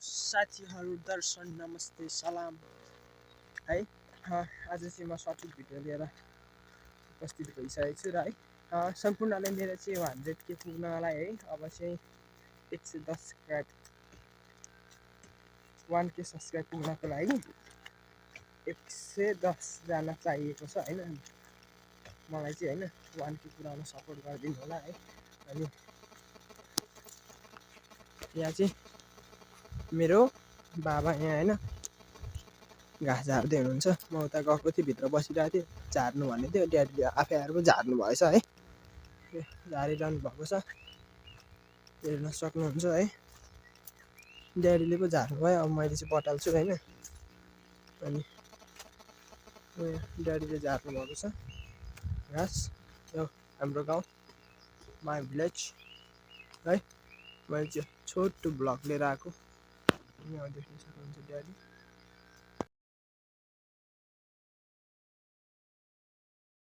साथीहरू दर्शन नमस्ते सलाम है। आज चाहिँ म सठिक भिडियो लिएर उपस्थित भइसकेको छु र है सम्पूर्णले मेरो चाहिँ 100K पुग्नलाई है अब चाहिँ 110 सब्सक्राइब 1K सब्सक्राइब पुग्नको लागि 110 जना चाहिएको छ हैन। मलाई चाहिँ हैन 1K पुऱ्याउन सपोर्ट गरिदिनु होला है। अनि यहाँ चाहिँ मेरो बाबा यहाँ हैन घाँस झार्दै हुनुहुन्छ। म उता गएको थिएँ, भित्र बसिरहेको थिएँ, झार्नु भन्ने थियो। ड्याडीले आफै आएर पो झार्नु भएछ है। झारिरहनु भएको छ, हेर्न सक्नुहुन्छ है। ड्याडीले पो झार्नु भयो, अब मैले चाहिँ बटाल्छु हैन। अनि ड्याडीले झार्नु भएको छ घाँस। यो हाम्रो गाउँ माई भिलेज है। मैले चाहिँ छोटो ब्लग लिएर आएको, यहाँ देख्न सक्नुहुन्छ ड्याडी।